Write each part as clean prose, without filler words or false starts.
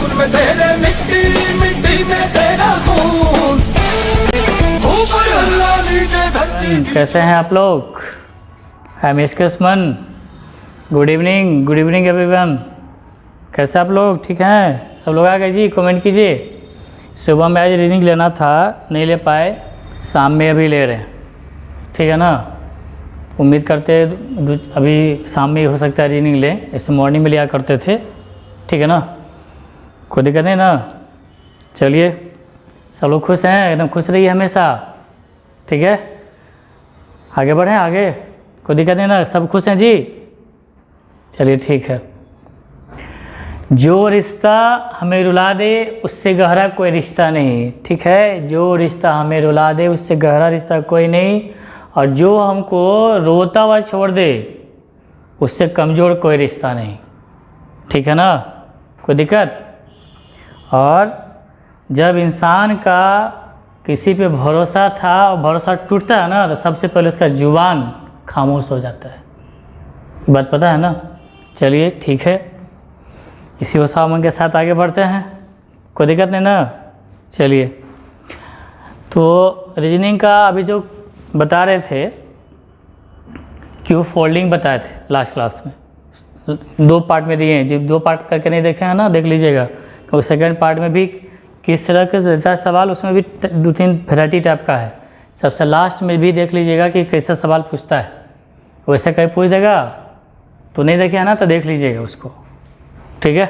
खून में तेरे, मिट्टी मिट्टी में तेरा खून, ऊपर अल्लाह नीचे धरती। कैसे हैं आप लोग? आई एम एसकेसमन। Good evening everyone. कैसे आप लोग? ठीक हैं सब लोग? आ गए जी, कमेंट कीजिए। सुबह में आज रीडिंग लेना था, नहीं ले पाए, शाम में अभी ले रहे हैं, ठीक है ना। उम्मीद करते अभी शाम में हो सकता है रीडिंग लें, ऐसे मॉर्निंग में लिया करते थे, ठीक है ना। कोई दिक्कत नहीं ना। चलिए सब लोग खुश हैं, एकदम खुश रहिए हमेशा, ठीक है। आगे बढ़ें, आगे कोई दिक्कत नहीं ना, सब खुश हैं जी। चलिए ठीक है। जो रिश्ता हमें रुला दे उससे गहरा कोई रिश्ता नहीं, ठीक है। जो रिश्ता हमें रुला दे उससे गहरा रिश्ता कोई नहीं, और जो हमको रोता हुआ छोड़ दे उससे कमज़ोर कोई रिश्ता नहीं, ठीक है ना। कोई दिक्कत? और जब इंसान का किसी पे भरोसा था और भरोसा टूटता है ना, तो सबसे पहले उसका जुबान खामोश हो जाता है। बात पता है ना। चलिए ठीक है, इसी उत्साह मन के साथ आगे बढ़ते हैं, कोई दिक्कत नहीं ना। चलिए, तो रीजनिंग का अभी जो बता रहे थे, क्यू फोल्डिंग बताए थे लास्ट क्लास में, 2 पार्ट में दिए हैं। जो 2 पार्ट करके नहीं देखे हैं ना, देख लीजिएगा। तो सेकंड पार्ट में भी किस तरह के देता है सवाल, उसमें भी 2-3 वेराइटी टाइप का है। सबसे लास्ट में भी देख लीजिएगा कि कैसा सवाल पूछता है। वैसे कहीं पूछ देगा तो नहीं देखे है ना, तो देख लीजिएगा उसको, ठीक है।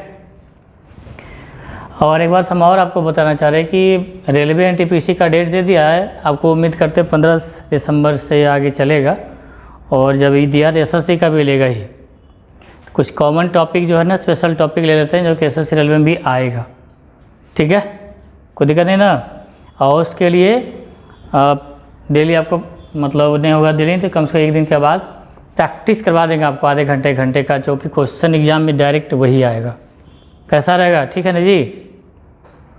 और एक बात हम और आपको बताना चाह रहे हैं कि रेलवे एनटीपीसी का डेट दे दिया है आपको। उम्मीद करते 15 दिसंबर से आगे चलेगा, और जब ये दिया तो एसएससी का भी लेगा ही। कुछ कॉमन टॉपिक जो है ना, स्पेशल टॉपिक ले लेते हैं जो कि एसएससी रेलवे में भी आएगा, ठीक है। कोई दिक्कत नहीं ना। और उसके लिए डेली आपको मतलब नहीं होगा डेली, तो कम से कम एक दिन के बाद प्रैक्टिस करवा देंगे आपको आधे घंटे का, जो कि क्वेश्चन एग्जाम में डायरेक्ट वही आएगा। कैसा रहेगा? ठीक है ना जी,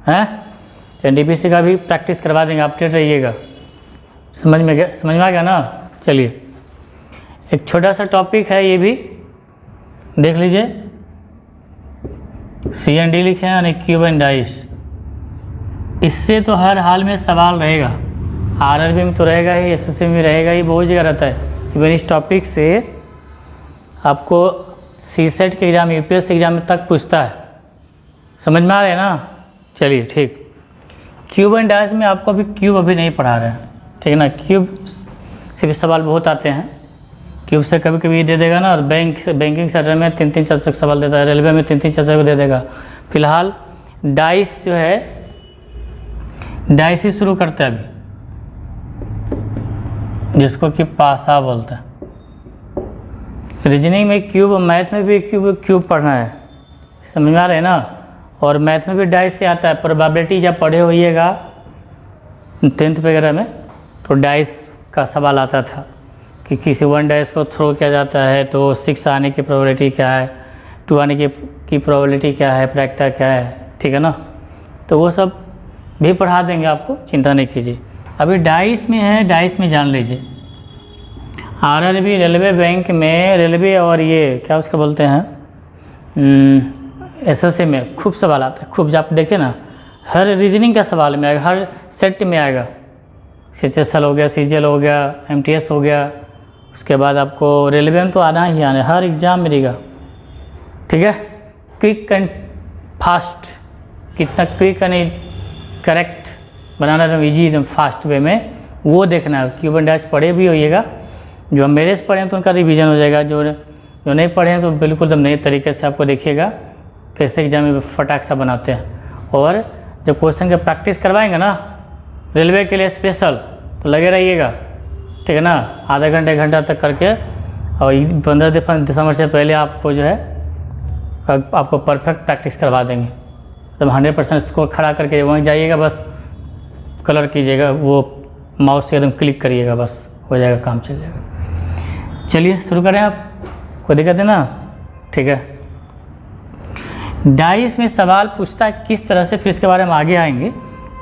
हैं। एनटीपीसी का भी प्रैक्टिस करवा देंगे, अपडेट रहिएगा। समझ में आ गया ना। चलिए, एक छोटा सा टॉपिक है, ये भी देख लीजिए। CND लिखे हैं, यानी क्यूब एंड डाइस। इससे तो हर हाल में सवाल रहेगा, RRB में तो रहेगा ही, SSC में रहेगा ही, बहुत जगह रहता है। इवन इस टॉपिक से आपको CSET के एग्ज़ाम, UPSC एग्ज़ाम तक पूछता है। समझ में आ रहा है ना। चलिए ठीक। क्यूब एंड डाइस में आपको अभी क्यूब अभी नहीं पढ़ा रहे हैं, ठीक है ना। क्यूब से भी सवाल बहुत आते हैं। क्यूब से कभी कभी दे देगा ना, बैंकिंग सेक्टर में 3-3 4 सवाल देता है, रेलवे में 3-3 4 दे देगा। फिलहाल डाइस जो है, डाइस ही शुरू करते हैं अभी, जिसको कि पासा बोलते हैं। रीजनिंग में क्यूब, मैथ में भी क्यूब पढ़ना है, समझ में आ रहा है ना। और मैथ में भी डाइस से आता है। प्रोबेबिलिटी जब पढ़े होइएगा 10th वगैरह में, तो डाइस का सवाल आता था कि किसी 1 डाइस को थ्रो किया जाता है तो 6 आने की प्रोबेबिलिटी क्या है, 2 आने की प्रोबेबिलिटी क्या है, प्रैक्टा क्या है, ठीक है ना। तो वो सब भी पढ़ा देंगे आपको, चिंता नहीं कीजिए। अभी डाइस में है, डाइस में जान लीजिए। RRB रेलवे बैंक में, रेलवे और ये क्या उसको बोलते हैं, SSC में खूब सवाल आता है, खूब। जब आप देखें ना, हर रीजनिंग का सवाल में आएगा, हर सेट में आएगा। CHSL हो गया, CGL हो गया, MTS हो गया। उसके बाद आपको रेलवे में तो आना ही आना है, हर एग्ज़ाम में रहेगा, ठीक है। क्विक एंड फास्ट, कितना क्विक एंड करेक्ट बनाना एकदम ईजी, एकदम फास्ट वे में, वो देखना है। क्यूब एंड डाइस पढ़े भी होइएगा। जो हम मेरे से पढ़े हैं तो उनका रिवीजन हो जाएगा, जो नहीं पढ़े हैं तो बिल्कुल एकदम नए तरीके से आपको देखिएगा कैसे एग्जाम में फटाक सा बनाते हैं। और जब क्वेश्चन के प्रैक्टिस करवाएंगे ना रेलवे के लिए स्पेशल, तो लगे रहिएगा, ठीक है ना। आधा घंटा तक करके, और 15 दिसंबर से पहले आपको जो है आपको परफेक्ट प्रैक्टिस करवा देंगे। तब 100% स्कोर खड़ा करके वहीं जाइएगा, बस कलर कीजिएगा, वो माउस से एकदम क्लिक करिएगा, बस हो जाएगा, काम चल जाएगा। चलिए शुरू करें आप, कोई दिक्कत है ना, ठीक है। डाइस में सवाल पूछता है किस तरह से, फिर इसके बारे में आगे आएंगे।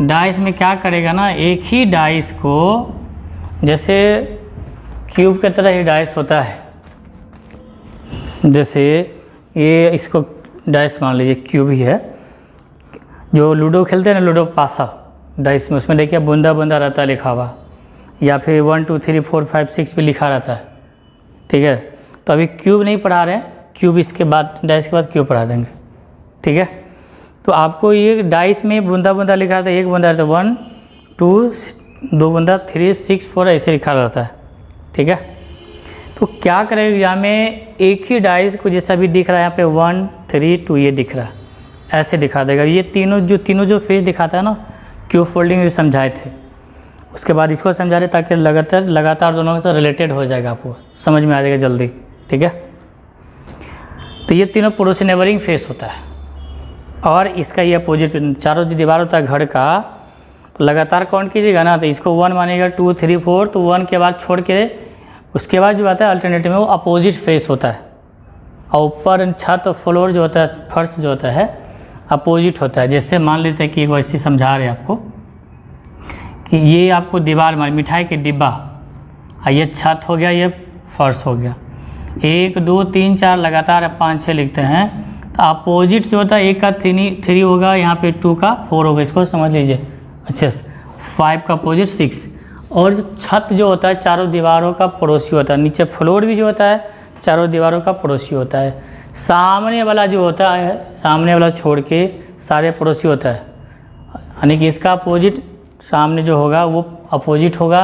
डाइस में क्या करेगा ना, एक ही डाइस को, जैसे क्यूब की तरह ही डाइस होता है, जैसे ये इसको डाइस मान लीजिए क्यूब ही है, जो लूडो खेलते हैं ना, लूडो पासा डाइस में, उसमें देखिए बूंदा बूंदा रहता है लिखा हुआ, या फिर 1 2 3 4 5 6 भी लिखा रहता है। ठीक है, तो अभी क्यूब नहीं पढ़ा रहे हैं, क्यूब इसके बाद, डाइस के बाद क्यूब पढ़ा देंगे। ठीक है, तो आपको ये डाइस में बूंदा बूंदा लिखा रहता है, एक बूंदा रहता है 1 2 2 बूंदा 3 6 4 ऐसे लिखा रहता है। ठीक है, तो क्या करेंगे एग्जाम में, एक ही डाइस को जैसा भी दिख रहा है यहाँ पे 1 3 2 ये दिख रहा है, ऐसे दिखा देगा। ये तीनों जो फेस दिखाता है ना, क्यूब फोल्डिंग समझाए थे, उसके बाद इसको समझा रहे ताकि लगातार दोनों के साथ रिलेटेड हो जाएगा, आपको समझ में आ जाएगा जल्दी। ठीक है, तो ये तीनों पड़ोसी नेबरिंग फेस होता है, और इसका ये अपोजिट चारों जो दीवार होता है घर का, तो लगातार काउंट कीजिएगा ना, तो इसको 1 मानिएगा 2 3 4, तो 1 के बाद छोड़ के उसके बाद जो आता है अल्टरनेटिव में वो अपोजिट फेस होता है, और ऊपर छत फ्लोर जो होता है, फर्श जो होता है अपोजिट होता है। जैसे मान लेते हैं कि वैसे समझा रहे हैं आपको कि ये आपको दीवार मान, मिठाई के डिब्बा, ये छत हो गया, ये फर्श हो गया, 1 2 3 4 लगातार 5 6 लिखते हैं, तो अपोजिट जो होता है 1 का 3 होगा, यहाँ पे 2 का 4 होगा, इसको समझ लीजिए अच्छे से। 5 का अपोजिट 6, और जो छत जो होता है चारों दीवारों का पड़ोसी होता है, नीचे फ्लोर भी जो होता है चारों दीवारों का पड़ोसी होता है। सामने वाला जो होता है, सामने वाला छोड़ के सारे पड़ोसी होता है, यानी कि इसका अपोजिट सामने जो होगा वो अपोजिट होगा।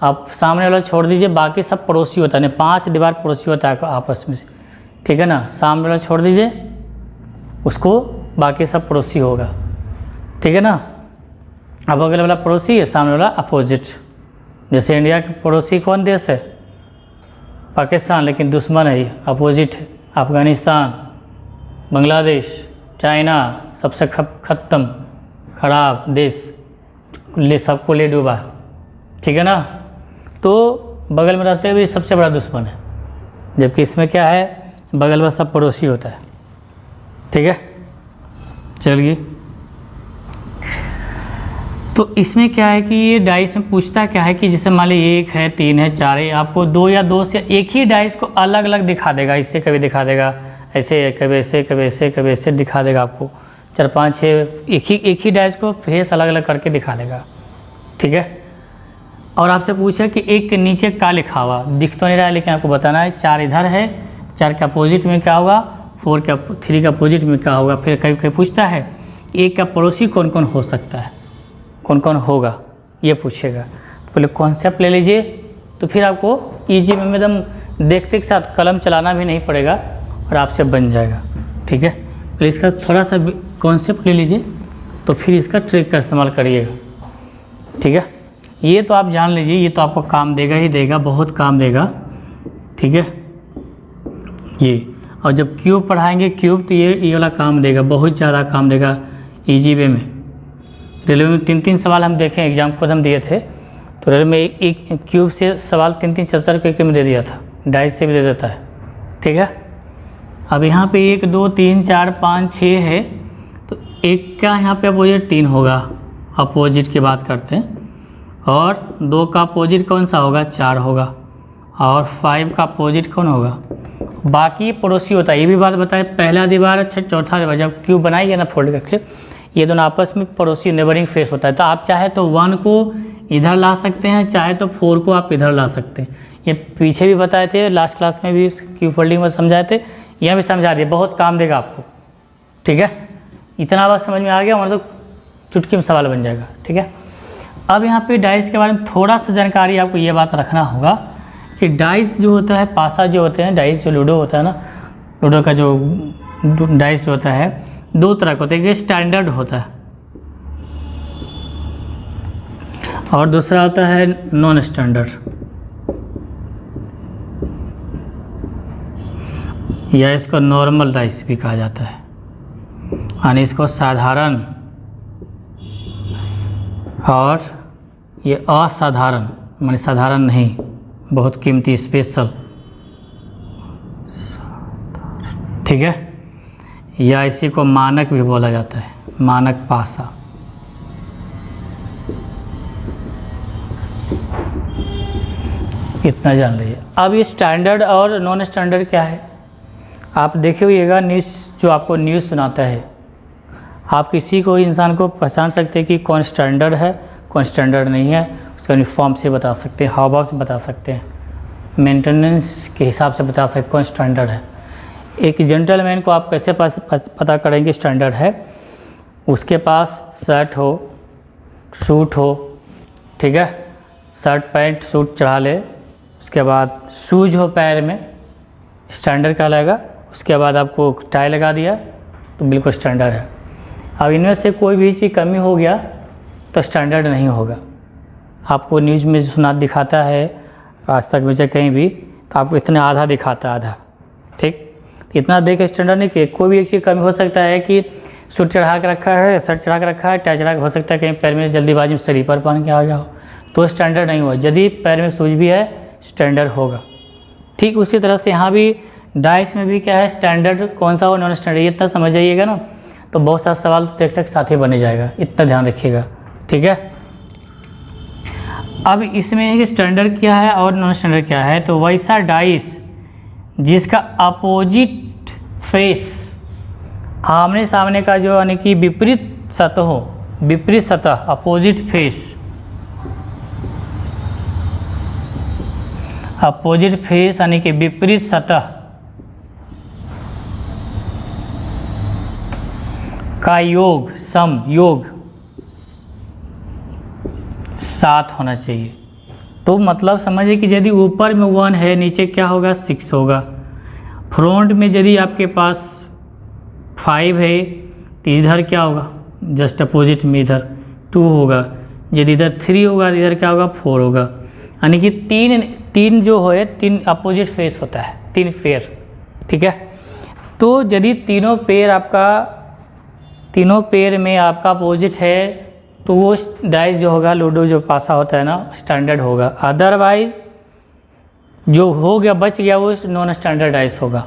आप सामने वाला छोड़ दीजिए, बाकी सब पड़ोसी होता है, यानी 5 दीवार पड़ोसी होता है आपस में से। ठीक है ना, सामने वाला छोड़ दीजिए उसको, बाकी सब पड़ोसी होगा। ठीक है ना, अब अगले वाला पड़ोसी है, सामने वाला अपोजिट। जैसे इंडिया के पड़ोसी कौन देश है, पाकिस्तान, लेकिन दुश्मन है ये, अपोजिट है। अफ़गानिस्तान, बांग्लादेश, चाइना, सबसे ख़त्म खराब देश, सबको ले डूबा। ठीक है ना, तो बगल में रहते हुए सबसे बड़ा दुश्मन है, जबकि इसमें क्या है, बगल में सब पड़ोसी होता है। ठीक है, चलिए, तो इसमें क्या है कि ये डाइस में पूछता क्या है कि जैसे मान लीजिए 1 है 3 है 4 है, आपको 2 या 2 से एक ही डाइस को अलग अलग दिखा देगा, इससे कभी दिखा देगा ऐसे, कभी ऐसे, कभी ऐसे, कभी ऐसे दिखा देगा आपको। 4 5 6 एक ही डाइस को फेस अलग अलग करके दिखा देगा। ठीक है, और आपसे पूछा कि 1 के नीचे क्या लिखा हुआ, दिख तो नहीं रहा है, लेकिन आपको बताना है 4 इधर है, 4 के अपोजिट में क्या होगा, 3 का अपोजिट में क्या होगा। फिर कभी कभी पूछता है 1 का पड़ोसी कौन कौन हो सकता है, कौन कौन होगा, ये पूछेगा। तो पहले कॉन्सेप्ट ले लीजिए, तो फिर आपको ईजी में एकदम देखते के साथ कलम चलाना भी नहीं पड़ेगा और आपसे बन जाएगा। ठीक है, पहले इसका थोड़ा सा कॉन्सेप्ट ले लीजिए, तो फिर इसका ट्रिक का इस्तेमाल करिएगा। ठीक है, ये तो आप जान लीजिए, ये तो आपको काम देगा ही देगा, बहुत काम देगा। ठीक है, ये, और जब क्यूब पढ़ाएंगे क्यूब, तो ये वाला काम देगा, बहुत ज़्यादा काम देगा ईजी वे में। रेलवे में 3 सवाल हम देखें, एग्जाम को हम दिए थे, तो रेलवे में एक क्यूब से सवाल 3 4 रुपये में दे दिया था, डाइस से भी दे देता है। ठीक है, अब यहाँ पे 1 2 3 4 5 6 है, तो 1 का यहाँ पे अपोजिट 3 होगा, अपोजिट की बात करते हैं, और 2 का अपोजिट कौन सा होगा, 4 होगा, और 5 का अपोजिट कौन होगा, बाकी पड़ोसी होता है। ये भी बात बताए, पहला दीवार अच्छा, चौथा दीवार, जब क्यूब बनाइए ना फोल्ड करके, ये दोनों आपस में पड़ोसी नेबरिंग फेस होता है। तो आप चाहे तो 1 को इधर ला सकते हैं, चाहे तो 4 को आप इधर ला सकते हैं। ये पीछे भी बताए थे, लास्ट क्लास में भी क्यूब फोल्डिंग में समझाए थे, यह भी समझा दिए, बहुत काम देगा आपको। ठीक है, इतना बात समझ में आ गया, मतलब चुटकी में सवाल बन जाएगा। ठीक है, अब यहाँ पे डाइस के बारे में थोड़ा सा जानकारी आपको ये बात रखना होगा कि डाइस जो होता है, पासा जो होते हैं, डाइस जो लूडो होता है ना, लूडो का जो डाइस जो होता है 2 तरह का होता है, एक स्टैंडर्ड होता है और दूसरा होता है नॉन स्टैंडर्ड, या इसको नॉर्मल डाइस भी कहा जाता है, यानी इसको साधारण, और ये असाधारण, माने साधारण नहीं, बहुत कीमती, स्पेशल। ठीक है, या इसी को मानक भी बोला जाता है, मानक पासा। इतना जान लीजिए। अब ये स्टैंडर्ड और नॉन स्टैंडर्ड क्या है, आप देखे होइएगा न्यूज़, जो आपको न्यूज़ सुनाता है, आप किसी को इंसान को पहचान सकते हैं कि कौन स्टैंडर्ड है कौन स्टैंडर्ड नहीं है, उसका यूनिफॉर्म से बता सकते हैं, हाव भाव से बता सकते हैं, मेंटेनेंस के हिसाब से बता सकते हैं कौन स्टैंडर्ड है। एक जेंटलमैन को आप कैसे पता करेंगे स्टैंडर्ड है, उसके पास शर्ट हो सूट हो, ठीक है, शर्ट पैंट सूट चढ़ा ले, उसके बाद शूज हो पैर में, स्टैंडर्ड कहलाएगा। उसके बाद आपको टाई लगा दिया तो बिल्कुल स्टैंडर्ड है। अब इनमें से कोई भी चीज़ कमी हो गया तो स्टैंडर्ड नहीं होगा। आपको न्यूज़ में सुना दिखाता है, आज तक में से कहीं भी, तो आपको इतने आधा दिखाता आधा, ठीक, इतना देख स्टैंडर्ड नहीं कि कोई भी एक चीज़ कमी हो सकता है कि सूट चढ़ा के रखा है, शर्ट चढ़ा के रखा है, टाई चढ़ा के, हो सकता है कहीं पैर में जल्दीबाजी में स्लीपर पहन के आ गया हो, तो स्टैंडर्ड नहीं हुआ। यदि पैर में शूज भी है स्टैंडर्ड होगा। ठीक उसी तरह से यहाँ भी डाइस में भी क्या है, स्टैंडर्ड कौन सा हो नॉन स्टैंडर्ड, ये इतना समझ जाइएगा ना, तो बहुत सारा सवाल तो देख तक साथ ही बने जाएगा, इतना ध्यान रखिएगा, ठीक है। अब इसमें स्टैंडर्ड क्या है और नॉन स्टैंडर्ड क्या है, तो वैसा डाइस जिसका अपोजिट फेस, आमने सामने का जो यानी कि विपरीत सतह हो, विपरीत सतह अपोजिट फेस, अपोजिट फेस यानी कि विपरीत सतह का योग, सम योग 7 होना चाहिए। तो मतलब समझिए कि यदि ऊपर में 1 है, नीचे क्या होगा 6 होगा। फ्रंट में यदि आपके पास 5 है तो इधर क्या होगा, जस्ट अपोजिट में इधर 2 होगा। यदि इधर 3 होगा तो इधर क्या होगा 4 होगा। यानी कि तीन जो है 3 अपोजिट फेस होता है, 3 पेयर, ठीक है। तो यदि तीनों पेयर में आपका अपोजिट है तो वो डाइस जो होगा, लूडो जो पासा होता है ना, स्टैंडर्ड होगा। अदरवाइज जो हो गया बच गया वो नॉन स्टैंडर्ड डाइस होगा।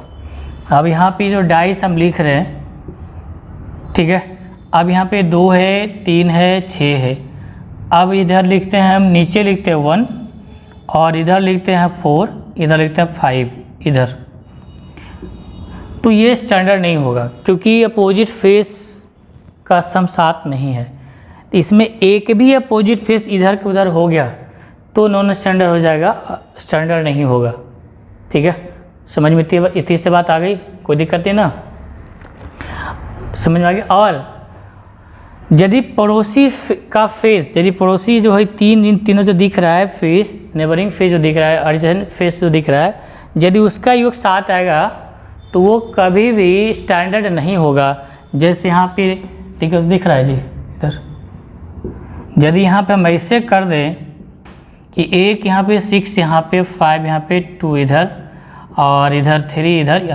अब यहाँ पे जो डाइस हम लिख रहे हैं, ठीक है, अब यहाँ पे 2 है, 3 है, 6 है। अब इधर लिखते हैं हम, नीचे लिखते हैं 1 और इधर लिखते हैं 4, इधर लिखते हैं 5 इधर, तो ये स्टैंडर्ड नहीं होगा क्योंकि अपोजिट फेस का सम 7 नहीं है। इसमें एक भी अपोजिट फेस इधर के उधर हो गया तो नॉन स्टैंडर्ड हो जाएगा, स्टैंडर्ड नहीं होगा, ठीक है। समझ में इतनी से बात आ गई, कोई दिक्कत नहीं ना, समझ में आ गई। और यदि पड़ोसी का फेस, यदि पड़ोसी जो है तीनों जो दिख रहा है फेस, नेबरिंग फेस जो दिख रहा है, एडजेसेंट फेस जो दिख रहा है, यदि उसका योग 7 आएगा तो वो कभी भी स्टैंडर्ड नहीं होगा। जैसे यहाँ पे दिख रहा है जी इधर, यदि यहाँ पे हम ऐसे कर दें कि एक यहाँ पे 6, यहाँ पे 5, यहाँ पे 2 इधर और इधर 3, इधर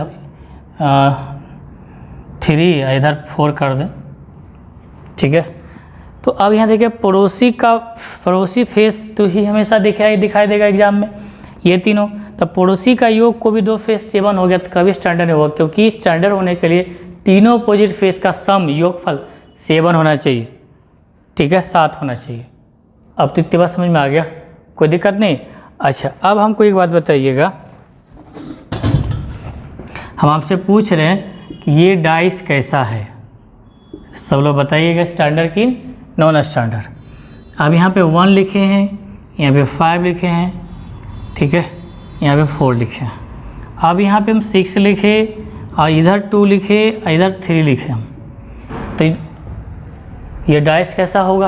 3 इधर 4 कर दें, ठीक है। तो अब यहाँ देखिए पड़ोसी फेस तो ही हमेशा दिखाई देगा एग्जाम में, ये तीनों। तो पड़ोसी का योग को भी 2 फेस 7 हो गया तो कभी स्टैंडर्ड नहीं होगा, क्योंकि स्टैंडर्ड होने के लिए तीनों अपोजिट फेस का सम योगफल 7 होना चाहिए, ठीक है, 7 होना चाहिए। अब तो इतनी बात समझ में आ गया, कोई दिक्कत नहीं। अच्छा, अब हमको एक बात बताइएगा, हम आपसे पूछ रहे हैं कि ये डाइस कैसा है, सब लोग बताइएगा, स्टैंडर्ड की नॉन स्टैंडर्ड। अब यहाँ पे 1 लिखे हैं, यहाँ पे 5 लिखे हैं, ठीक है, यहाँ पे 4 लिखे हैं। अब यहाँ पे हम 6 लिखे और इधर 2 लिखे और इधर 3 लिखे हम, तो ये डाइस कैसा होगा?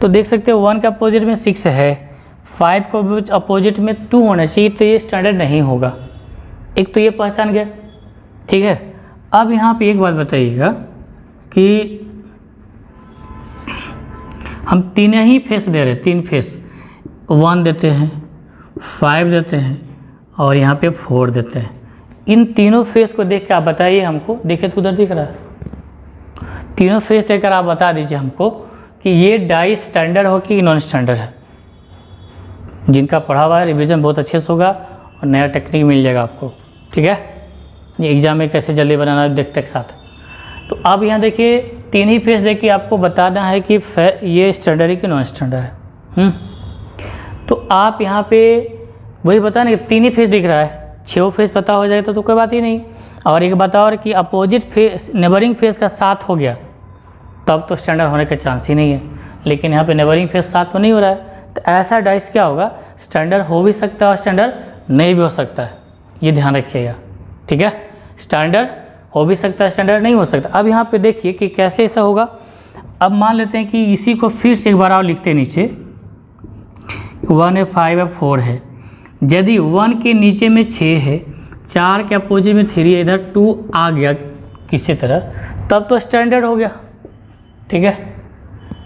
तो देख सकते हो 1 के अपोजिट में 6 है, 5 को अपोजिट में 2 होना चाहिए, तो ये स्टैंडर्ड नहीं होगा। एक तो ये पहचान गया, ठीक है। अब यहाँ पे एक बात बताइएगा कि हम 3 ही फेस दे रहे हैं, 3 फेस, 1 देते हैं, 5 देते हैं और यहाँ पे 4 देते हैं। इन तीनों फेस को देख के आप बताइए हमको, देखिए तो उधर दिख रहा है, तीनों फेस देखकर आप बता दीजिए हमको कि ये डाइस स्टैंडर्ड हो कि नॉन स्टैंडर्ड है। जिनका पढ़ा हुआ है रिवीजन बहुत अच्छे से होगा और नया टेक्निक मिल जाएगा आपको, ठीक है। ये एग्जाम में कैसे जल्दी बनाना देखते के साथ। तो अब यहाँ देखिए 3 ही फेस देखिए, आपको बताना है कि ये स्टैंडर्ड है कि नॉन स्टैंडर्ड है। तो आप यहाँ पे वही बताना कि 3 ही फेस दिख रहा है, 6 फेस पता हो जाएगा तो कोई बात ही नहीं। और एक बात और कि अपोजिट फेस नेबरिंग फेस का साथ हो गया तब तो स्टैंडर्ड होने का चांस ही नहीं है, लेकिन यहाँ पे नेबरिंग फेस साथ तो नहीं हो रहा है, तो ऐसा डाइस क्या होगा, स्टैंडर्ड हो भी सकता है और स्टैंडर्ड नहीं भी हो सकता है, ये ध्यान रखिएगा, ठीक है। स्टैंडर्ड हो भी सकता है, स्टैंडर्ड नहीं हो सकता। अब यहाँ पे देखिए कि कैसे ऐसा होगा। अब मान लेते हैं कि इसी को फिर से एक बार और लिखते हैं नीचे, 1 है, 5 है, 4 है। यदि 1 के नीचे में 6 है, 4 के अपोजिट में 3 है, इधर 2 आ गया किसी तरह, तब तो स्टैंडर्ड हो गया, ठीक है,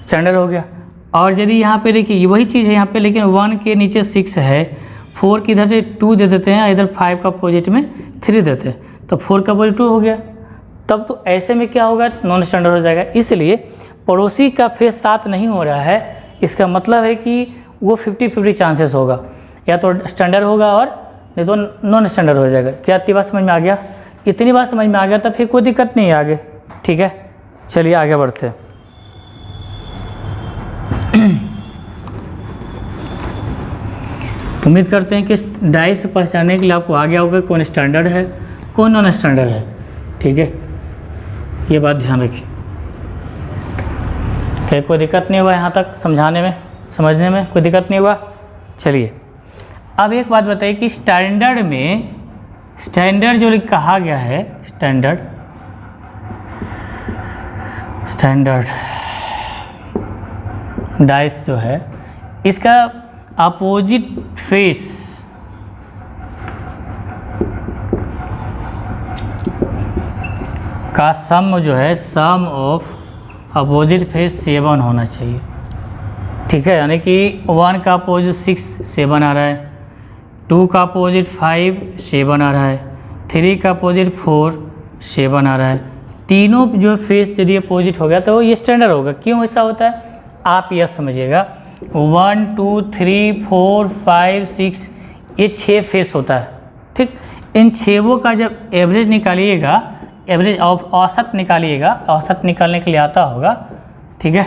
स्टैंडर्ड हो गया। और यदि यहाँ पे देखिए वही चीज़ है यहाँ पे, लेकिन 1 के नीचे 6 है, 4 की इधर 2 दे देते हैं, इधर 5 का अपोजिट में 3 देते हैं, तो 4 का अपोजिट 2 हो गया। तब तो ऐसे में क्या होगा, नॉन स्टैंडर्ड हो जाएगा। इसलिए पड़ोसी का फेस साथ नहीं हो रहा है, इसका मतलब है कि वो 50-50 चांसेस होगा, या तो स्टैंडर्ड होगा और नहीं तो नॉन स्टैंडर्ड हो जाएगा। क्या इतनी बात समझ में आ गया? इतनी बात समझ में आ गया तब फिर कोई दिक्कत नहीं है आगे, ठीक है। चलिए आगे बढ़ते हैं। उम्मीद करते हैं कि डाइस पहचानने के लिए आपको आ गया होगा कौन स्टैंडर्ड है कौन नॉन स्टैंडर्ड है, ठीक है, ये बात ध्यान रखिए। क्या कोई दिक्कत नहीं हुआ यहाँ तक समझाने में, समझने में कोई दिक्कत नहीं हुआ? चलिए अब एक बात बताइए कि स्टैंडर्ड में, स्टैंडर्ड जो कहा गया है, स्टैंडर्ड डाइस जो है, इसका अपोजिट फेस का सम जो है, सम ऑफ अपोजिट फेस 7 होना चाहिए, ठीक है। यानी कि 1 का अपोजिट 6 7 आ रहा है, 2 का अपोजिट 5 7 आ रहा है, 3 का अपोजिट 4 7 आ रहा है। तीनों जो फेस यदि अपोजिट हो गया तो ये स्टैंडर्ड होगा। क्यों ऐसा होता है आप यह समझिएगा, 1 2 3 4 5 6 ये 6 फेस होता है, ठीक। इन 6 का जब एवरेज निकालिएगा, एवरेज औसत निकालिएगा, औसत निकालने के लिए आता होगा, ठीक है,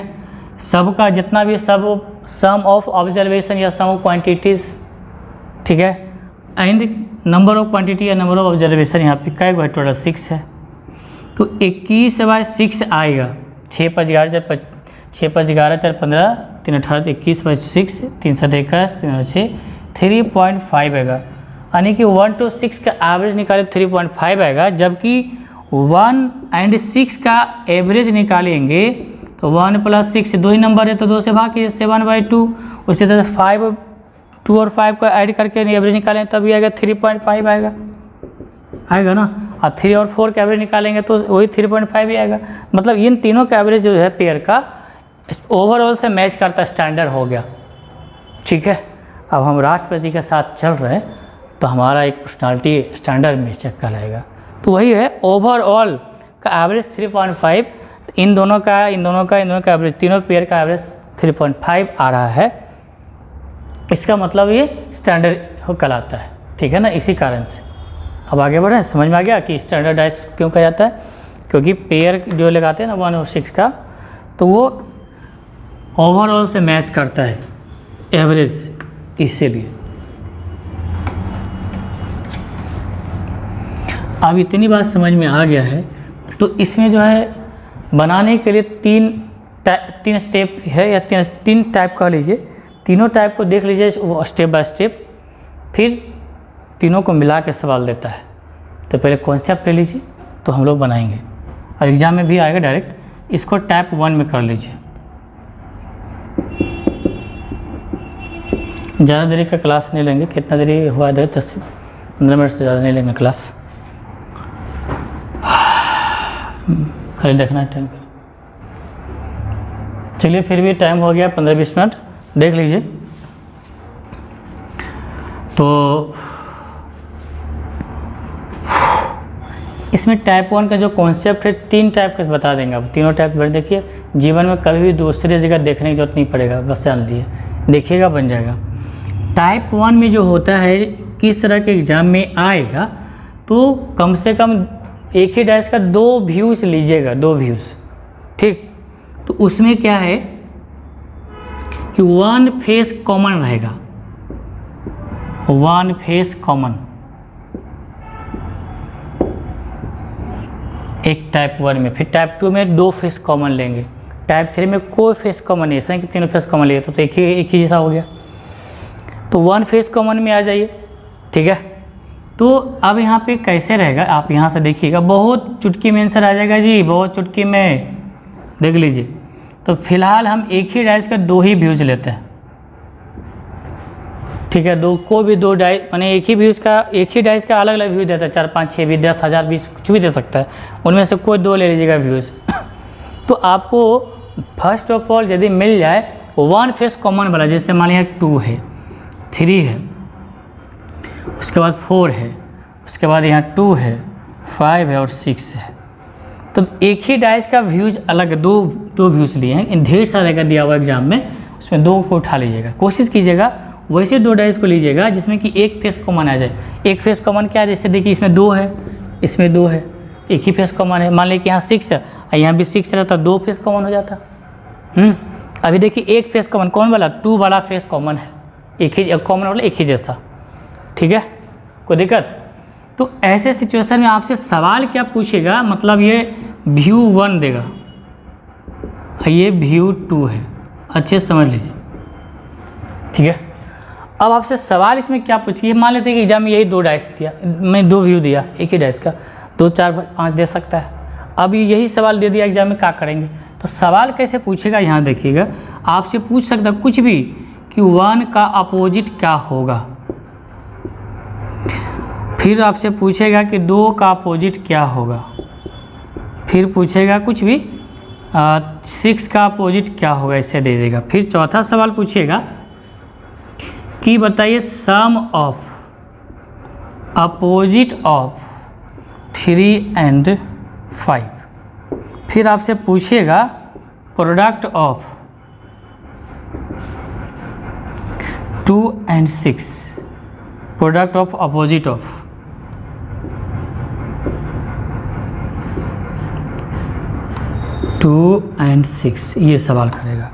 सबका जितना भी सब सम ऑफ ऑब्जर्वेशन या सम ऑफ क्वांटिटीज़, ठीक है, एंड नंबर ऑफ क्वांटिटी या नंबर ऑफ ऑब्जर्वेशन यहाँ पे क्या टोटल 6 है, तो 21/6 आएगा। 6 5 11 4 6 5 11 4 15 3 18 21/6 3 7 21 3 6 3.5 आएगा। यानी कि 1 to 6 का एवरेज निकाले 3.5 आएगा, जबकि 1 and 6 का एवरेज निकालेंगे तो 1 + 6 दो ही नंबर है तो 2 से भाग 7/2। उसी तरह 5 2 और 5 को ऐड करके एवरेज निकालें तभी आएगा 3.5 आएगा ना। और 3 और 4 का एवरेज निकालेंगे तो वही 3.5 ही आएगा। मतलब इन तीनों का एवरेज जो है पेयर का ओवरऑल से मैच करता स्टैंडर्ड हो गया, ठीक है। अब हम राष्ट्रपति के साथ चल रहे हैं तो हमारा एक पर्सनालिटी स्टैंडर्ड में चेक कराएगा, तो वही है ओवरऑल का एवरेज 3.5। इन दोनों का एवरेज, तीनों पेयर का एवरेज 3.5 आ रहा है, इसका मतलब ये स्टैंडर्ड कहलाता है, ठीक है ना। इसी कारण से अब आगे बढ़े, समझ में आ गया कि स्टैंडर्डाइज क्यों कहा जाता है, क्योंकि पेयर जो लगाते हैं ना 1 और 6 का, तो वो ओवरऑल से मैच करता है एवरेज, इसीलिए। अब इतनी बात समझ में आ गया है तो इसमें जो है बनाने के लिए तीन स्टेप है, या तीन टाइप कह लीजिए। तीनों टाइप को देख लीजिए वो स्टेप बाय स्टेप, फिर तीनों को मिला के सवाल देता है। तो पहले कॉन्सेप्ट ले लीजिए तो हम लोग बनाएंगे, और एग्ज़ाम में भी आएगा डायरेक्ट। इसको टाइप 1 में कर लीजिए। ज़्यादा देरी का क्लास नहीं लेंगे, कितना देरी हुआ 10 से 15 मिनट से ज़्यादा नहीं लेंगे क्लास, खाली देखना टाइम। चलिए फिर भी टाइम हो गया 15-20 मिनट, देख लीजिए। तो इसमें टाइप 1 का जो कॉन्सेप्ट है 3 टाइप का बता देंगे। अब तीनों टाइप पर देखिए, जीवन में कभी भी दूसरी जगह देखने की जरूरत नहीं पड़ेगा, बस जान लिए देखिएगा बन जाएगा। टाइप 1 में जो होता है किस तरह के एग्ज़ाम में आएगा, तो कम से कम एक ही डाइस का 2 व्यूज़ लीजिएगा, 2 व्यूज़, ठीक। तो उसमें क्या है कि 1 फेस कॉमन रहेगा, 1 फेस कॉमन, एक टाइप 1 में, फिर टाइप 2 में 2 फेस कॉमन लेंगे, टाइप 3 में कोई फेस कॉमन नहीं, ऐसा नहीं कि तीनों फेस कॉमन लिए तो एक ही जैसा हो गया। तो 1 फेस कॉमन में आ जाइए, ठीक है। तो अब यहाँ पे कैसे रहेगा, आप यहाँ से देखिएगा, बहुत चुटकी में आंसर आ जाएगा जी, बहुत चुटकी में, देख लीजिए। तो फिलहाल हम एक ही डाइस का 2 ही व्यूज़ लेते हैं, ठीक है। कोई भी 2 डाइस, माने एक ही डाइस का अलग अलग व्यू देता है, 4, 5, 6 भी, 10, 1000, 20 कुछ भी दे सकता है, उनमें से कोई 2 ले लीजिएगा व्यूज़। तो आपको फर्स्ट ऑफ ऑल यदि मिल जाए 1 फेस कॉमन वाला, जैसे मान लिया 2 है, 3 है, उसके बाद 4 है, उसके बाद यहाँ 2 है, 5 है और 6 है, तो एक ही डाइस का व्यूज़ अलग, दो व्यूज़ लिए हैं, ढेर सारे का दिया हुआ एग्जाम में, उसमें 2 को उठा लीजिएगा, कोशिश कीजिएगा वैसे 2 डाइस को लीजिएगा जिसमें कि एक फेस कॉमन आ जाए। एक फेस कॉमन क्या है, जैसे देखिए इसमें 2 है, इसमें 2 है, एक ही फेस कॉमन है। मान लीजिए कि यहाँ 6 है और यहाँ भी 6 रहता, 2 फेस कॉमन हो जाता। अभी देखिए एक फेस कॉमन कौन वाला, 2 वाला फेस कॉमन है, एक ही कॉमन वाला, एक ही जैसा, ठीक है, कोई दिक्कत। तो ऐसे सिचुएशन में आपसे सवाल क्या पूछेगा, मतलब ये व्यू 1 देगा, ये व्यू 2 है, अच्छे से समझ लीजिए, ठीक है। अब आपसे सवाल इसमें क्या पूछिए, मान लेते हैं कि एग्जाम में यही 2 डाइस दिया, मैं 2 व्यू दिया एक ही डाइस का, 2, 4, 5 दे सकता है। अब यही सवाल दे दिया एग्जाम में, क्या करेंगे। तो सवाल कैसे पूछेगा, यहाँ देखिएगा, आपसे पूछ सकता कुछ भी कि 1 का अपोजिट क्या होगा, फिर आपसे पूछेगा कि 2 का अपोजिट क्या होगा, फिर पूछेगा कुछ भी 6 का अपोजिट क्या होगा, ऐसे दे देगा। फिर चौथा सवाल पूछेगा कि बताइए सम ऑफ अपोजिट ऑफ 3 and 5। फिर आपसे पूछेगा product of 2 and 6, product of opposite of 2 and 6, ये सवाल करेगा।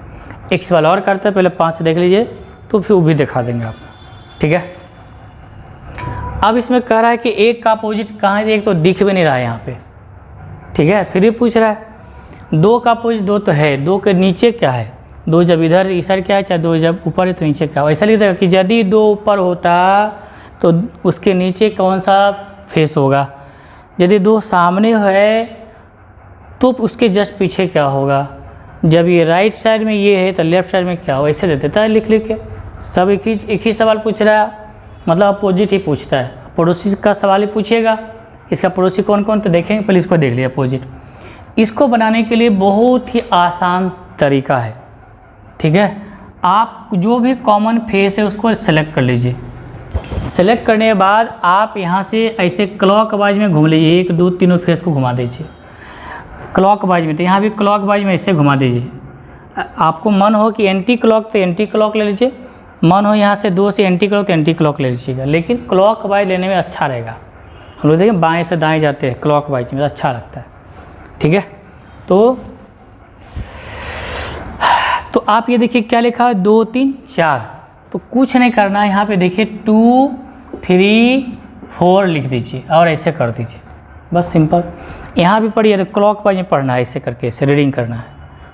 एक सवाल और करता है, पहले 5 से देख लीजिए, तो फिर वो भी दिखा देंगे आप, ठीक है। अब इसमें कह रहा है कि 1 का अपोजिट कहाँ है, एक तो दिख भी नहीं रहा है यहाँ पे, ठीक है। फिर भी पूछ रहा है 2 का अपोजिट, 2 तो है, 2 के नीचे क्या है, 2 जब इधर क्या है, चाहे 2 जब ऊपर है तो नीचे क्या हो। ऐसा लिखता है कि यदि 2 ऊपर होता तो उसके नीचे कौन सा फेस होगा, यदि 2 सामने है तो उसके जस्ट पीछे क्या होगा, जब ये राइट साइड में ये है तो लेफ्ट साइड में क्या हो, ऐसे दे देता है लिख के। सब एक ही सवाल पूछ रहा है, मतलब अपोजिट ही पूछता है। पड़ोसी का सवाल ही पूछेगा, इसका पड़ोसी कौन कौन, तो देखेंगे, पहले इसको देख लिया अपोजिट। इसको बनाने के लिए बहुत ही आसान तरीका है, ठीक है। आप जो भी कॉमन फेस है उसको सेलेक्ट कर लीजिए। सेलेक्ट करने के बाद आप यहाँ से ऐसे क्लॉकवाइज में घूम लीजिए, 1, 2, तीनों फेस को घुमा दीजिए क्लॉकवाइज में। तो यहाँ भी क्लॉकवाइज में ऐसे घुमा दीजिए। आपको मन हो कि एंटी क्लॉक तो एंटी क्लॉक ले लीजिए, मन हो यहाँ से 2 से एंटी क्लॉक तो एंटी क्लॉक ले लीजिएगा, लेकिन क्लॉकवाइज लेने में अच्छा रहेगा। हम लोग देखिए बाएं से दाएं जाते हैं क्लॉकवाइज में, अच्छा लगता है, ठीक है। तो आप ये देखिए क्या लिखा है, 2, 3, 4, तो कुछ नहीं करना है। यहाँ पे देखिए 2, 3, 4 लिख दीजिए और ऐसे कर दीजिए, बस सिंपल। यहाँ भी पढ़िए तो क्लॉकवाइज में पढ़ना है, ऐसे करके ऐसे रीडिंग करना है,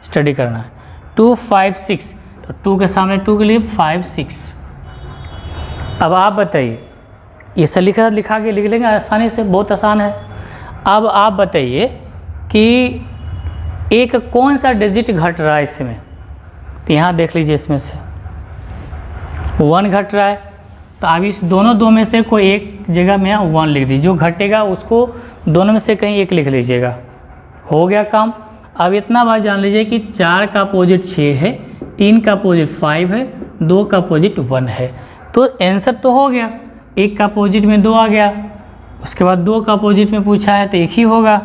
स्टडी करना है। 2, 5, 6, तो 2 के सामने 2 के लिए 5, 6। अब आप बताइए, ये सब लिखा के लिख लेंगे आसानी से, बहुत आसान है। अब आप बताइए कि एक कौन सा डिजिट घट रहा है इसमें, तो यहाँ देख लीजिए इसमें से 1 घट रहा है, तो अब इस दोनों 2 में से कोई एक जगह में 1 लिख दीजिए, जो घटेगा उसको दोनों में से कहीं एक लिख लीजिएगा, हो गया काम। अब इतना बात जान लीजिए कि 4 का अपोजिट 6 है, 3 का अपोजिट 5 है, 2 का अपोजिट 1 है, तो आंसर तो हो गया। 1 का अपोजिट में 2 आ गया, उसके बाद 2 का अपोजिट में पूछा है तो 1 ही होगा।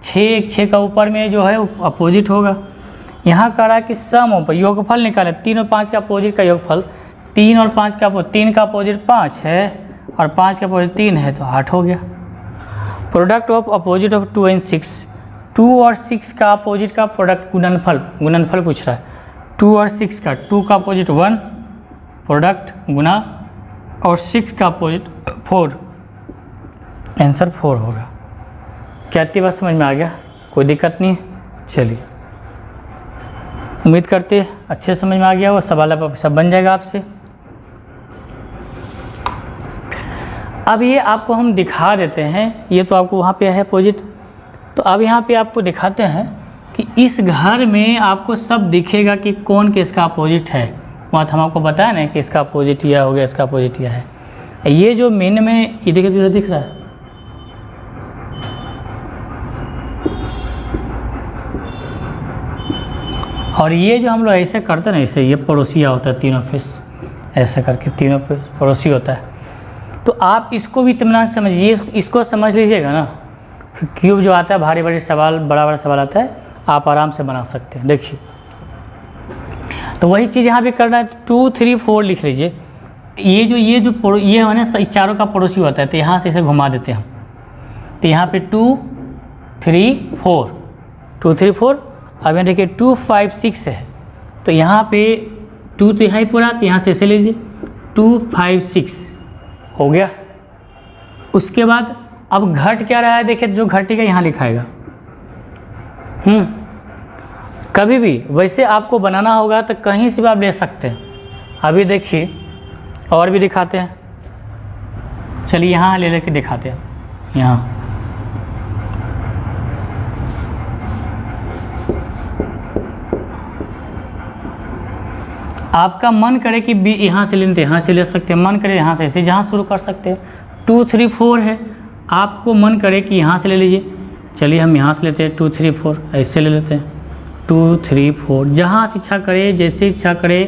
6 का ऊपर में जो है अपोजिट होगा। यहाँ कह रहा है कि सम ऑफ योगफल निकालें, 3 और 5 का अपोजिट का योगफल, 3 और 5 का 3 का अपोजिट 5 है और 5 का अपोजिट 3 है, तो 8 हो गया। Product of opposite of 2 and 6, 2 और 6 का अपोजिट का प्रोडक्ट गुणनफल पूछ रहा है। 2 और 6 का, 2 का अपोजिट 1 प्रोडक्ट गुना और 6 का अपोजिट 4, आंसर 4 होगा। क्या इतनी बात समझ में आ गया? कोई दिक्कत नहीं है। चलिए, उम्मीद करते हैं अच्छे समझ में आ गया, वो सवाल आप सब बन जाएगा आपसे। अब ये आपको हम दिखा देते हैं, ये तो आपको वहाँ पे है अपोजिट, तो अब यहाँ पे आपको दिखाते हैं कि इस घर में आपको सब दिखेगा कि कौन किसका अपोजिट है। वहाँ हम आपको बताया ना कि इसका अपोजिट यह हो गया, इसका अपोजिट यह है। ये जो मेन में ये देखिए दिख रहा है, और ये जो हम लोग ऐसे करते हैं ना, ऐसे ये पड़ोसिया होता है, तीनों फेस ऐसा करके तीनों पड़ोसी होता है। तो आप इसको भी इत्मीनान से समझिए, इसको समझ लीजिएगा ना, क्यूब जो आता है भारी भारी सवाल, बड़ा बड़ा सवाल आता है, आप आराम से बना सकते हैं। देखिए, तो वही चीज़ यहाँ भी करना है, 2 3 4 लिख लीजिए। ये है ना चारों का पड़ोसी होता है, तो यहाँ से इसे घुमा देते हैं हम, तो यहाँ पे 2 3 4 2 3 4। अब यहाँ देखिए 2 5 6 है, तो यहाँ पे 2 तो यहाँ ही पूरा, तो यहाँ से ऐसे लीजिए 2 5 6 हो गया। उसके बाद अब घट क्या रहा है, देखिए जो घटेगा यहाँ लिखाएगा। कभी भी वैसे आपको बनाना होगा तो कहीं से भी आप ले सकते हैं। अभी देखिए और भी दिखाते हैं, चलिए यहाँ ले लेके दिखाते हैं। यहाँ आपका मन करे कि बी यहाँ से लेते यहाँ से ले सकते हैं, मन करे यहाँ से ऐसे जहाँ शुरू कर सकते हैं। 2 3 4 है, आपको मन करे कि यहाँ से ले लीजिए, चलिए हम यहाँ से लेते हैं 2 3 4, ऐसे ले लेते हैं 2 3 4, जहाँ से इच्छा करे जैसे इच्छा करे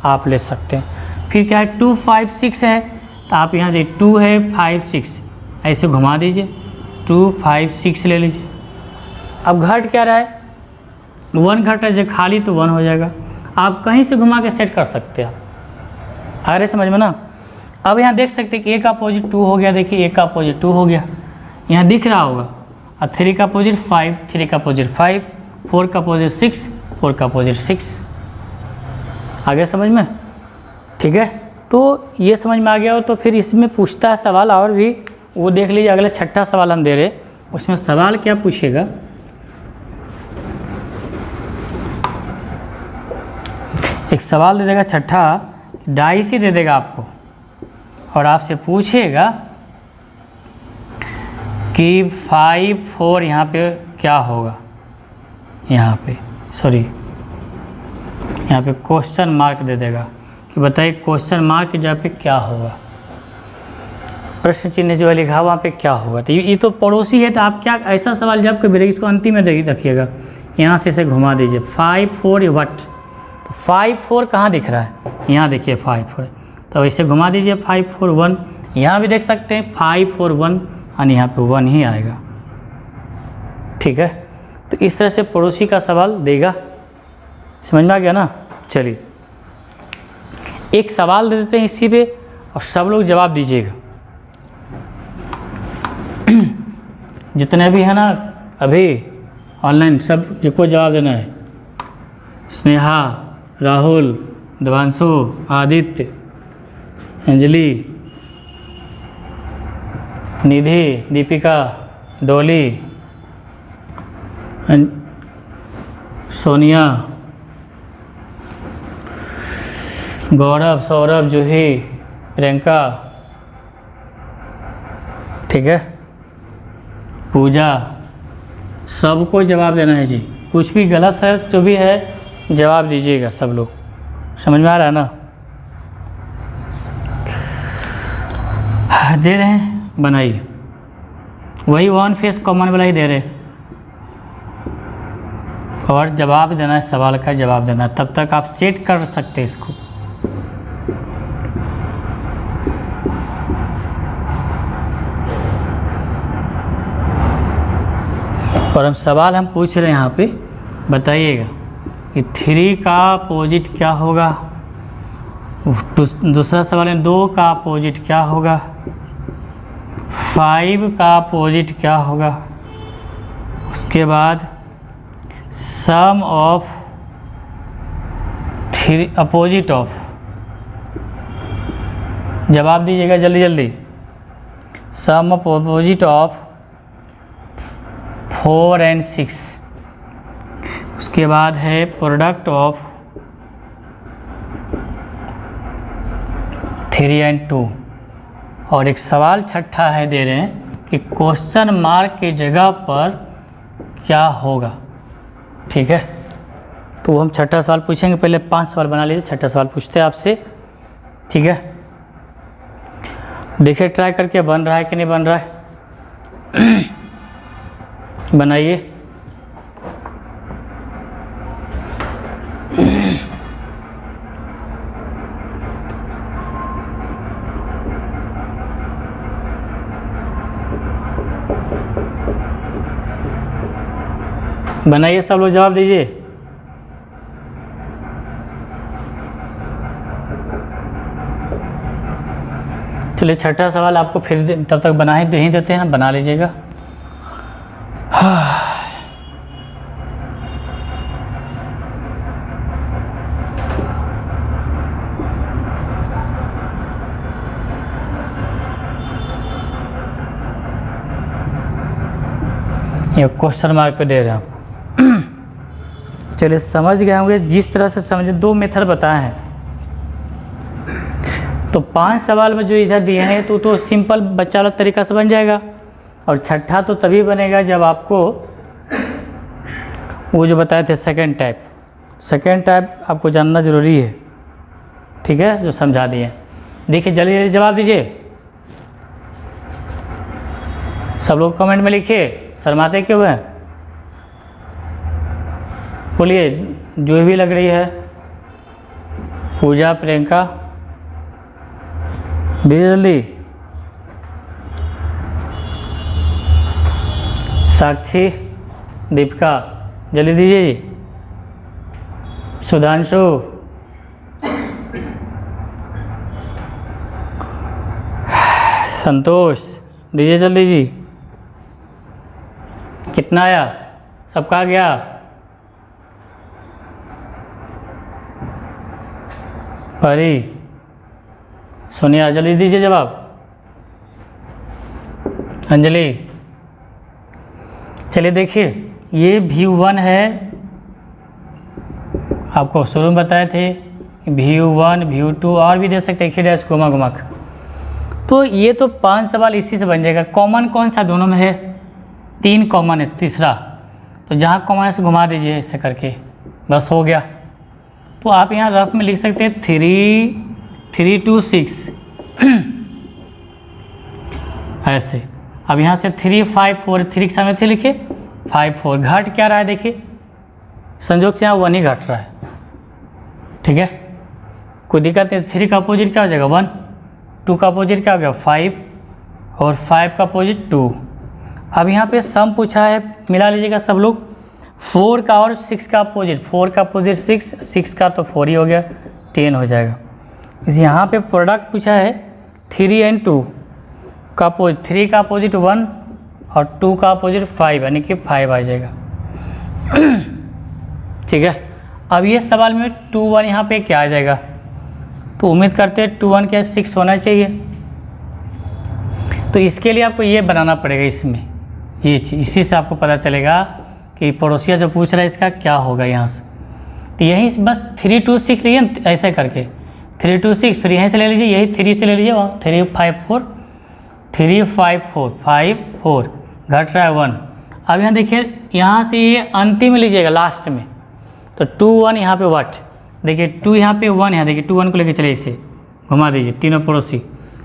आप ले सकते हैं। फिर क्या है 2 5 6 है, तो आप यहाँ देखिए 2 है 5 6, ऐसे घुमा दीजिए 2 5 6 ले लीजिए। अब घट क्या रहा है, 1 घट है, जो खाली तो 1 हो जाएगा। आप कहीं से घुमा के सेट कर सकते हैं, आ रहे समझ में ना। अब यहाँ देख सकते हैं कि 1 का अपोजिट 2 हो गया, देखिए 1 का अपोजिट 2 हो गया, यहाँ दिख रहा होगा। और 3 का अपोजिट 5, 3 का अपोजिट 5, 4 का अपोजिट 6, 4 का अपोजिट 6। आ गया समझ में? ठीक है, तो ये समझ में आ गया हो तो फिर इसमें पूछता है सवाल और भी, वो देख लीजिए। अगला 6ठा सवाल हम दे रहे, उसमें सवाल क्या पूछेगा, एक सवाल दे देगा 6ठा, डाइस ही दे देगा आपको, और आपसे पूछेगा कि 5 4 यहाँ पे क्या होगा, यहाँ पे सॉरी यहाँ पे क्वेश्चन मार्क दे देगा कि बताइए क्वेश्चन मार्क की जगह पे क्या होगा, प्रश्न चिन्ह जो लिखा वहाँ पे क्या होगा। तो ये तो पड़ोसी है, तो आप क्या ऐसा सवाल जब कभी रहेगा, इसको अंतिम में रखिएगा, यहाँ से इसे घुमा दीजिए 5 4 वट, तो 5 4 कहाँ दिख रहा है, यहाँ देखिए 5 4, तो ऐसे घुमा दीजिए 5 4 1, यहाँ भी देख सकते हैं 5 4 1, और यहाँ पे 1 ही आएगा। ठीक है, तो इस तरह से पड़ोसी का सवाल देगा, समझ में आ गया ना। चलिए एक सवाल दे देते हैं इसी पे, और सब लोग जवाब दीजिएगा, जितने भी हैं ना अभी ऑनलाइन, सब जिसको जवाब देना है, स्नेहा, राहुल, देवांशु, आदित्य, अंजलि, निधि, दीपिका, डोली, सोनिया, गौरव, सौरभ, जूही, प्रियंका, ठीक है, पूजा, सबको जवाब देना है जी। कुछ भी गलत है जो भी है जवाब दीजिएगा सब लोग, समझ में आ रहा है ना। दे रहे हैं, बनाइए, वही 1 फेस कॉमन वाला ही दे रहे, और जवाब देना है, सवाल का जवाब देना है, तब तक आप सेट कर सकते हैं इसको। और हम सवाल हम पूछ रहे हैं यहाँ पे, बताइएगा कि 3 का अपोजिट क्या होगा, दूसरा सवाल है 2 का अपोजिट क्या होगा, 5 का अपोजिट क्या होगा, उसके बाद सम ऑफ 3 अपोजिट ऑफ, जवाब दीजिएगा जल्दी जल्दी, सम ऑफ अपोजिट ऑफ 4 and 6। उसके बाद है प्रोडक्ट ऑफ 3 and 2। और एक सवाल छठा है दे रहे हैं कि क्वेश्चन मार्क की जगह पर क्या होगा। ठीक है, तो हम छठा सवाल पूछेंगे। पहले 5 सवाल बना लीजिए, छठा सवाल पूछते हैं आपसे। ठीक है, देखिए ट्राई करके बन रहा है कि नहीं बन रहा है। बनाइए। बनाइए, सब लोग जवाब दीजिए। चलिए छठा सवाल आपको फिर तब तक बना ही देते हैं, बना लीजिएगा। ये क्वेश्चन मार्क पे दे रहे हैं। चलिए समझ गए होंगे। जिस तरह से समझे, 2 मेथड बताए हैं। तो 5 सवाल में जो इधर दिए हैं तो सिंपल बच्चा वाला तरीका से बन जाएगा। और छठा तो तभी बनेगा जब आपको वो जो बताए थे सेकंड टाइप आपको जानना ज़रूरी है। ठीक है, जो समझा दिए। देखिए जल्दी जवाब दीजिए। सब लोग कमेंट में लिखिए, शर्माते क्यों हैं? बोलिए। जो भी लग रही है, पूजा, प्रियंका, दीजिए जल्दी। साक्षी, दीपिका, जल्दी दीजिए जी। सुधांशु, संतोष, दीजिए जल्दी जी। कितना आया? सबका आ गया? परी, सोनिया, जल्दी दीजिए जवाब। अंजलि, चलिए देखिए, ये व्यू 1 है। आपको शुरू में बताए थे व्यू 1, व्यू 2 और भी दे सकते हैं, डैश घुमा घुमा कर। तो ये तो 5 सवाल इसी से बन जाएगा। कॉमन कौन सा दोनों में है? 3 कॉमन है, तीसरा तो जहाँ कॉमन है से घुमा दीजिए ऐसे करके, बस हो गया। तो आप यहाँ रफ में लिख सकते हैं 3 2 6 ऐसे। अब यहाँ से 3 5 4, 3 के सामने 3 लिखे, 5 4 घट क्या रहा है देखिए, संजोग से यहाँ 1 ही घट रहा है। ठीक है, कोई दिक्कत नहीं। 3 का अपोजिट क्या हो जाएगा? 1। 2 का अपोजिट क्या हो गया? 5। और 5 का अपोजिट 2। अब यहाँ पे सम पूछा है, मिला लीजिएगा सब लोग। 4 का और 6 का अपोजिट, 4 का अपोजिट 6, 6 का तो 4 ही हो गया, 10 हो जाएगा। इस यहाँ पे प्रोडक्ट पूछा है 3 and 2 का अपोजिट, 3 का अपोजिट 1 और 2 का अपोजिट 5, यानी कि 5 आ जाएगा। ठीक है, अब ये सवाल में 2 1 यहाँ पे क्या आ जाएगा? तो उम्मीद करते हैं 2 1 क्या 6 होना चाहिए। तो इसके लिए आपको ये बनाना पड़ेगा। इसमें ये चीज़, इसी से आपको पता चलेगा कि पड़ोसिया जो पूछ रहा है इसका क्या होगा यहाँ से। तो यहीं बस 3 2 6 लीजिए ऐसे करके, 3 2 6, फिर यहीं से ले लीजिए, यही 3 से ले लीजिए, वहाँ 3 5 4, 3 5 4, 5 4 घट रहा है 1। अब यहाँ देखिए, यहाँ से ये अंतिम में लीजिएगा लास्ट में, तो 2 1 यहाँ पे व्हाट, देखिए 2 यहाँ पे 1, यहाँ देखिए 2 1 को लेके चलिए, इसे घुमा दीजिए तीनों पड़ोसी,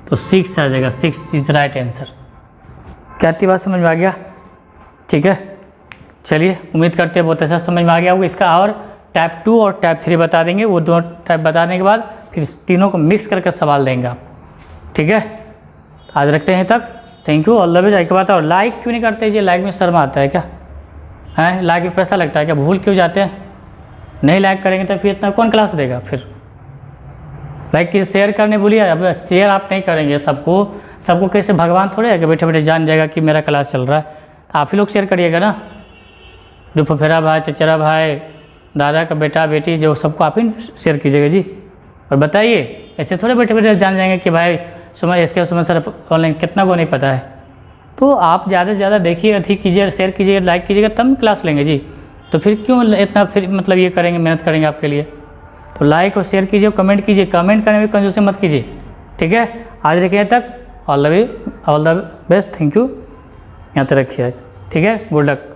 तो 6 आ जाएगा। 6 इज राइट आंसर। क्या बात समझ में आ गया? ठीक है, चलिए उम्मीद करते हैं बहुत अच्छा समझ में आ गया होगा। इसका और टाइप 2 और टाइप 3 बता देंगे। वो 2 टाइप बताने के बाद फिर तीनों को मिक्स करके सवाल देंगे आप। ठीक है, आज रखते हैं तक। Thank you, all the best. एक बात और, लाइक क्यों नहीं करते जी? लाइक में शर्म आता है क्या? हैं, लाइक में पैसा लगता है क्या? भूल क्यों जाते हैं? नहीं लाइक करेंगे तो फिर इतना कौन क्लास देगा? फिर लाइक की शेयर करने भूलिए। अब शेयर आप नहीं करेंगे सबको कैसे भगवान थोड़े है कि बैठे बैठे जान जाएगा कि मेरा क्लास चल रहा है। तो आप ही लोग शेयर करिएगा ना, जो फफेरा भाई, चचेरा भाई, दादा का बेटा बेटी, जो सबको आप ही शेयर कीजिएगा जी। और बताइए, ऐसे थोड़े बैठे बैठे जान जाएंगे कि भाई सुमन इसके सुमन सर ऑनलाइन, कितना को नहीं पता है। तो आप ज़्यादा से ज़्यादा देखिए, अधिक कीजिए, शेयर कीजिएगा, लाइक कीजिएगा, तब क्लास लेंगे जी। तो फिर क्यों इतना फिर मतलब ये करेंगे, मेहनत करेंगे आपके लिए। तो लाइक और शेयर कीजिए, कमेंट कीजिए, कमेंट करने में कंजूसी मत कीजिए, ठीक है। आज रखिए तक, all the best, thank you, यहाँ तक रखिए आज, ठीक है। Good luck.